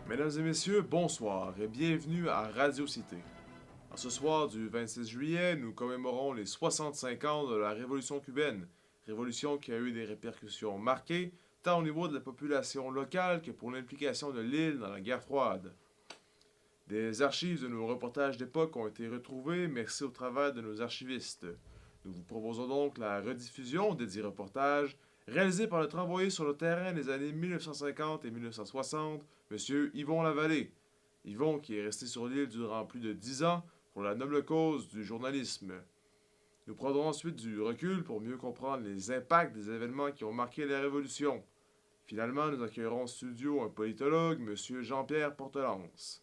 Mesdames et messieurs, bonsoir et bienvenue à Radio Cité. En ce soir du 26 juillet, nous commémorons les 65 ans de la Révolution cubaine, révolution qui a eu des répercussions marquées tant au niveau de la population locale que pour l'implication de l'île dans la guerre froide. Des archives de nos reportages d'époque ont été retrouvées merci au travail de nos archivistes. Nous vous proposons donc la rediffusion des 10 reportages réalisés par notre envoyé sur le terrain des années 1950 et 1960, M. Yvon Lavallée. Yvon qui est resté sur l'île durant plus de 10 ans pour la noble cause du journalisme. Nous prendrons ensuite du recul pour mieux comprendre les impacts des événements qui ont marqué la Révolution. Finalement, nous accueillerons en studio un politologue, M. Jean-Pierre Portelance.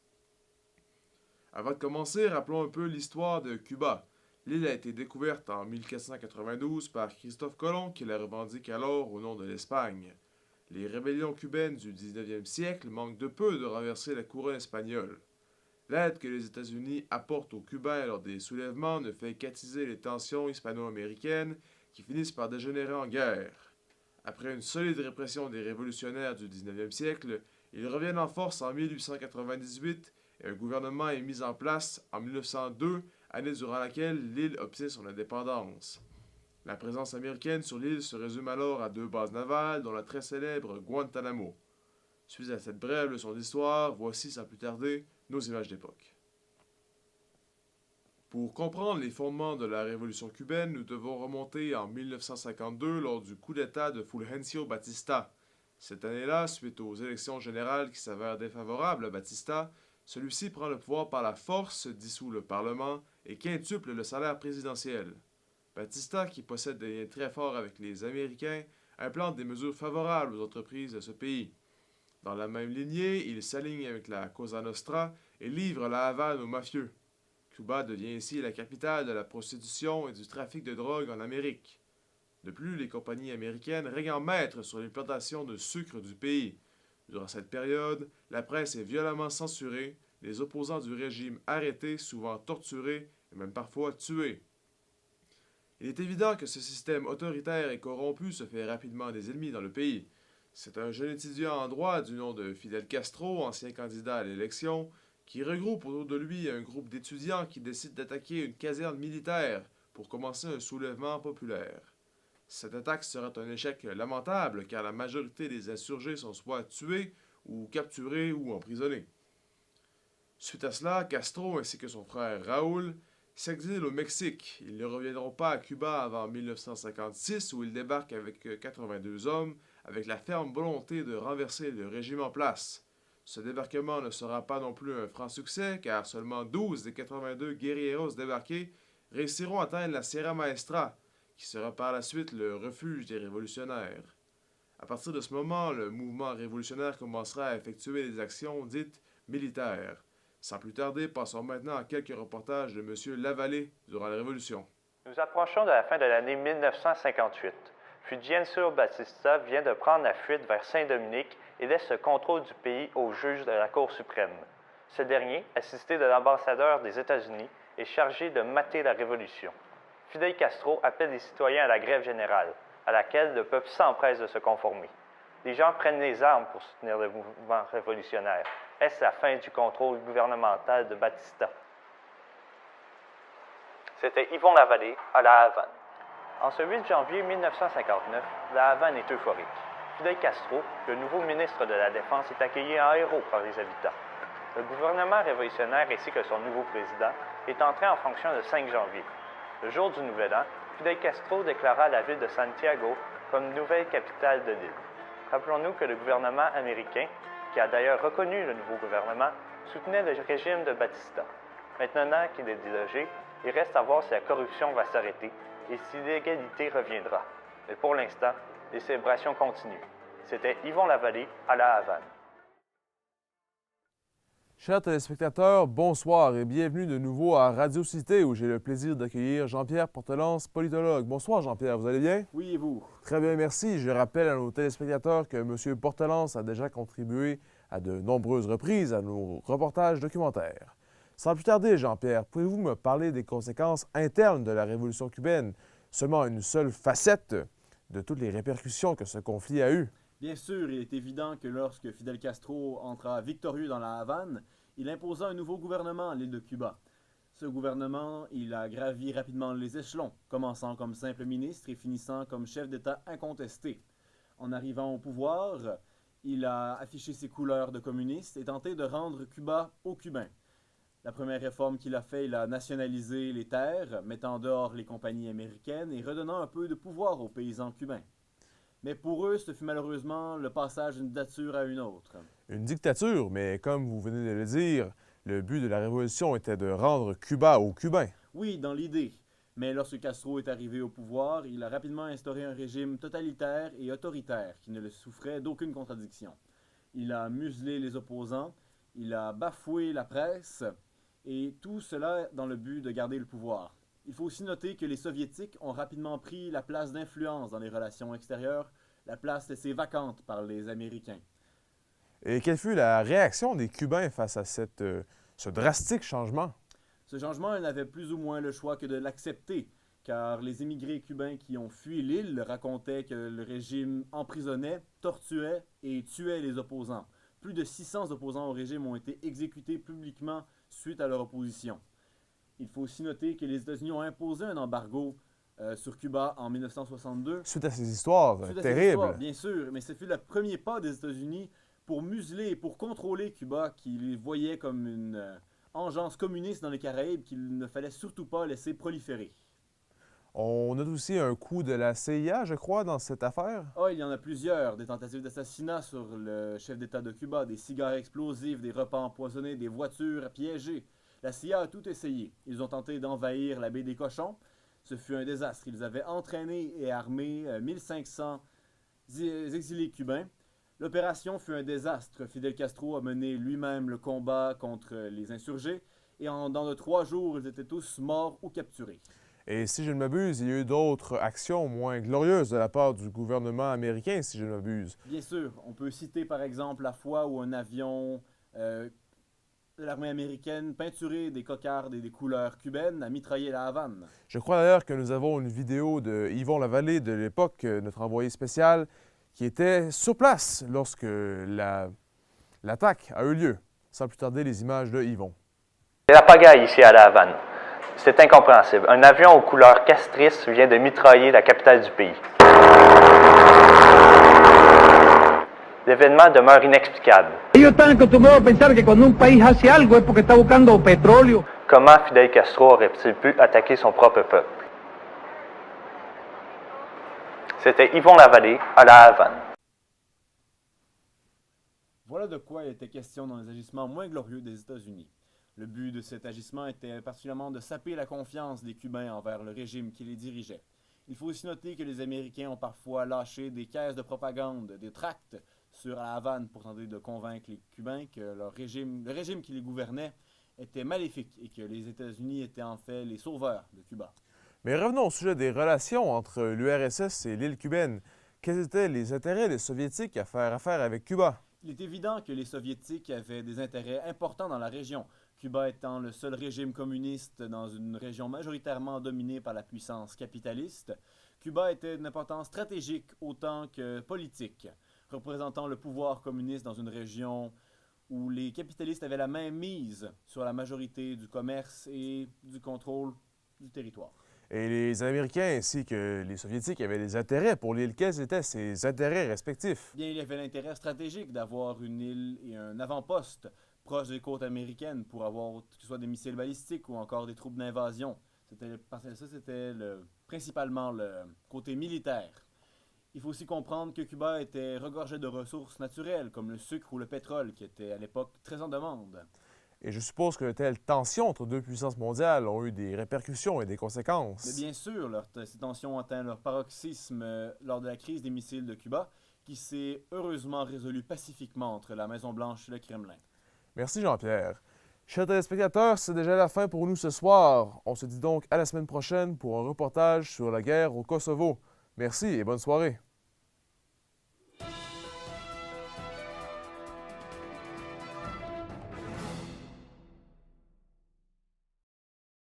Avant de commencer, rappelons un peu l'histoire de Cuba. L'île a été découverte en 1492 par Christophe Colomb qui la revendique alors au nom de l'Espagne. Les rébellions cubaines du 19e siècle manquent de peu de renverser la couronne espagnole. L'aide que les États-Unis apportent aux Cubains lors des soulèvements ne fait qu'attiser les tensions hispano-américaines qui finissent par dégénérer en guerre. Après une solide répression des révolutionnaires du 19e siècle, ils reviennent en force en 1898 et un gouvernement est mis en place en 1902, année durant laquelle l'île obtient son indépendance. La présence américaine sur l'île se résume alors à 2 bases navales, dont la très célèbre Guantanamo. Suite à cette brève leçon d'histoire, voici sans plus tarder nos images d'époque. Pour comprendre les fondements de la révolution cubaine, nous devons remonter en 1952 lors du coup d'État de Fulgencio Batista. Cette année-là, suite aux élections générales qui s'avèrent défavorables à Batista, celui-ci prend le pouvoir par la force, dissout le Parlement et quintuple le salaire présidentiel. Batista, qui possède des liens très forts avec les Américains, implante des mesures favorables aux entreprises de ce pays. Dans la même lignée, il s'aligne avec la Cosa Nostra et livre la Havane aux mafieux. Cuba devient ainsi la capitale de la prostitution et du trafic de drogue en Amérique. De plus, les compagnies américaines règnent en maître sur les plantations de sucre du pays. Durant cette période, la presse est violemment censurée, les opposants du régime arrêtés, souvent torturés et même parfois tués. Il est évident que ce système autoritaire et corrompu se fait rapidement des ennemis dans le pays. C'est un jeune étudiant en droit du nom de Fidel Castro, ancien candidat à l'élection, qui regroupe autour de lui un groupe d'étudiants qui décident d'attaquer une caserne militaire pour commencer un soulèvement populaire. Cette attaque sera un échec lamentable car la majorité des insurgés sont soit tués ou capturés ou emprisonnés. Suite à cela, Castro ainsi que son frère Raúl s'exilent au Mexique. Ils ne reviendront pas à Cuba avant 1956 où ils débarquent avec 82 hommes avec la ferme volonté de renverser le régime en place. Ce débarquement ne sera pas non plus un franc succès car seulement 12 des 82 guerrilleros débarqués réussiront à atteindre la Sierra Maestra, qui sera par la suite le refuge des révolutionnaires. À partir de ce moment, le mouvement révolutionnaire commencera à effectuer des actions dites militaires. Sans plus tarder, passons maintenant à quelques reportages de M. Lavallée durant la Révolution. Nous approchons de la fin de l'année 1958. Fulgencio Batista vient de prendre la fuite vers Saint-Dominique et laisse le contrôle du pays au juge de la Cour suprême. Ce dernier, assisté de l'ambassadeur des États-Unis, est chargé de mater la révolution. Fidel Castro appelle les citoyens à la grève générale, à laquelle le peuple s'empresse de se conformer. Les gens prennent les armes pour soutenir le mouvement révolutionnaire. Est-ce la fin du contrôle gouvernemental de Batista? C'était Yvon Lavallée à La Havane. En ce 8 janvier 1959, La Havane est euphorique. Fidel Castro, le nouveau ministre de la Défense, est accueilli en héros par les habitants. Le gouvernement révolutionnaire ainsi que son nouveau président est entré en fonction le 5 janvier. Le jour du Nouvel An, Fidel Castro déclara la ville de Santiago comme nouvelle capitale de l'île. Rappelons-nous que le gouvernement américain, qui a d'ailleurs reconnu le nouveau gouvernement, soutenait le régime de Batista. Maintenant qu'il est délogé, il reste à voir si la corruption va s'arrêter et si l'égalité reviendra. Mais pour l'instant, les célébrations continuent. C'était Yvon Lavallée à La Havane. Chers téléspectateurs, bonsoir et bienvenue de nouveau à Radio Cité où j'ai le plaisir d'accueillir Jean-Pierre Portelance, politologue. Bonsoir Jean-Pierre, vous allez bien? Oui, et vous? Très bien, merci. Je rappelle à nos téléspectateurs que M. Portelance a déjà contribué à de nombreuses reprises à nos reportages documentaires. Sans plus tarder, Jean-Pierre, pouvez-vous me parler des conséquences internes de la Révolution cubaine, seulement une seule facette de toutes les répercussions que ce conflit a eues? Bien sûr, il est évident que lorsque Fidel Castro entra victorieux dans la Havane, il imposa un nouveau gouvernement à l'île de Cuba. Ce gouvernement, il a gravi rapidement les échelons, commençant comme simple ministre et finissant comme chef d'État incontesté. En arrivant au pouvoir, il a affiché ses couleurs de communiste et tenté de rendre Cuba aux Cubains. La première réforme qu'il a fait, il a nationalisé les terres, mettant dehors les compagnies américaines et redonnant un peu de pouvoir aux paysans cubains. Mais pour eux, ce fut malheureusement le passage d'une dictature à une autre. Une dictature, mais comme vous venez de le dire, le but de la révolution était de rendre Cuba aux Cubains. Oui, dans l'idée. Mais lorsque Castro est arrivé au pouvoir, il a rapidement instauré un régime totalitaire et autoritaire qui ne le souffrait d'aucune contradiction. Il a muselé les opposants, il a bafoué la presse, et tout cela dans le but de garder le pouvoir. Il faut aussi noter que les Soviétiques ont rapidement pris la place d'influence dans les relations extérieures, la place laissée vacante par les Américains. Et quelle fut la réaction des Cubains face à ce drastique changement? Ce changement, ils n'avaient plus ou moins le choix que de l'accepter, car les émigrés cubains qui ont fui l'île racontaient que le régime emprisonnait, torturait et tuait les opposants. Plus de 600 opposants au régime ont été exécutés publiquement suite à leur opposition. Il faut aussi noter que les États-Unis ont imposé un embargo sur Cuba en 1962. Suite à ces histoires terribles. Bien sûr, mais ce fut le premier pas des États-Unis pour museler et pour contrôler Cuba, qu'ils voyaient comme une engeance communiste dans les Caraïbes qu'il ne fallait surtout pas laisser proliférer. On note aussi un coup de la CIA, je crois, dans cette affaire. Oh, il y en a plusieurs. Des tentatives d'assassinat sur le chef d'État de Cuba, des cigares explosifs, des repas empoisonnés, des voitures piégées. La CIA a tout essayé. Ils ont tenté d'envahir la baie des Cochons. Ce fut un désastre. Ils avaient entraîné et armé 1500 exilés cubains. L'opération fut un désastre. Fidel Castro a mené lui-même le combat contre les insurgés. Et dans de 3 jours, ils étaient tous morts ou capturés. Et si je ne m'abuse, il y a eu d'autres actions moins glorieuses de la part du gouvernement américain, si je ne m'abuse. Bien sûr, on peut citer par exemple la fois où un avion de l'armée américaine peinturé des cocardes et des couleurs cubaines a mitraillé la Havane. Je crois d'ailleurs que nous avons une vidéo de Yvon Lavallée de l'époque, notre envoyé spécial, qui était sur place lorsque l'attaque a eu lieu. Sans plus tarder, les images de Yvon. C'est la pagaille ici à la Havane. C'est incompréhensible. Un avion aux couleurs castrices vient de mitrailler la capitale du pays. L'événement demeure inexplicable. Ellos están acostumbrados a pensar que cuando un país hace algo es porque está buscando petróleo. Comment Fidel Castro aurait-il pu attaquer son propre peuple? C'était Yvon Lavallée à la Havane. Voilà de quoi il était question dans les agissements moins glorieux des États-Unis. Le but de cet agissement était particulièrement de saper la confiance des Cubains envers le régime qui les dirigeait. Il faut aussi noter que les Américains ont parfois lâché des caisses de propagande, des tracts sur la Havane pour tenter de convaincre les Cubains que le régime qui les gouvernait était maléfique et que les États-Unis étaient en fait les sauveurs de Cuba. Mais revenons au sujet des relations entre l'URSS et l'île cubaine. Quels étaient les intérêts des Soviétiques à faire affaire avec Cuba? Il est évident que les Soviétiques avaient des intérêts importants dans la région, Cuba étant le seul régime communiste dans une région majoritairement dominée par la puissance capitaliste. Cuba était d'une importance stratégique autant que politique, représentant le pouvoir communiste dans une région où les capitalistes avaient la main mise sur la majorité du commerce et du contrôle du territoire. Et les Américains ainsi que les Soviétiques avaient des intérêts pour l'île. Quels étaient ces intérêts respectifs? Bien, il y avait l'intérêt stratégique d'avoir une île et un avant-poste proche des côtes américaines pour avoir que ce soit des missiles balistiques ou encore des troupes d'invasion. C'était principalement le côté militaire. Il faut aussi comprendre que Cuba était regorgé de ressources naturelles comme le sucre ou le pétrole qui étaient à l'époque très en demande. Et je suppose que de telles tensions entre deux puissances mondiales ont eu des répercussions et des conséquences. Mais bien sûr, ces tensions ont atteint leur paroxysme lors de la crise des missiles de Cuba, qui s'est heureusement résolue pacifiquement entre la Maison-Blanche et le Kremlin. Merci Jean-Pierre. Chers téléspectateurs, c'est déjà la fin pour nous ce soir. On se dit donc à la semaine prochaine pour un reportage sur la guerre au Kosovo. Merci et bonne soirée.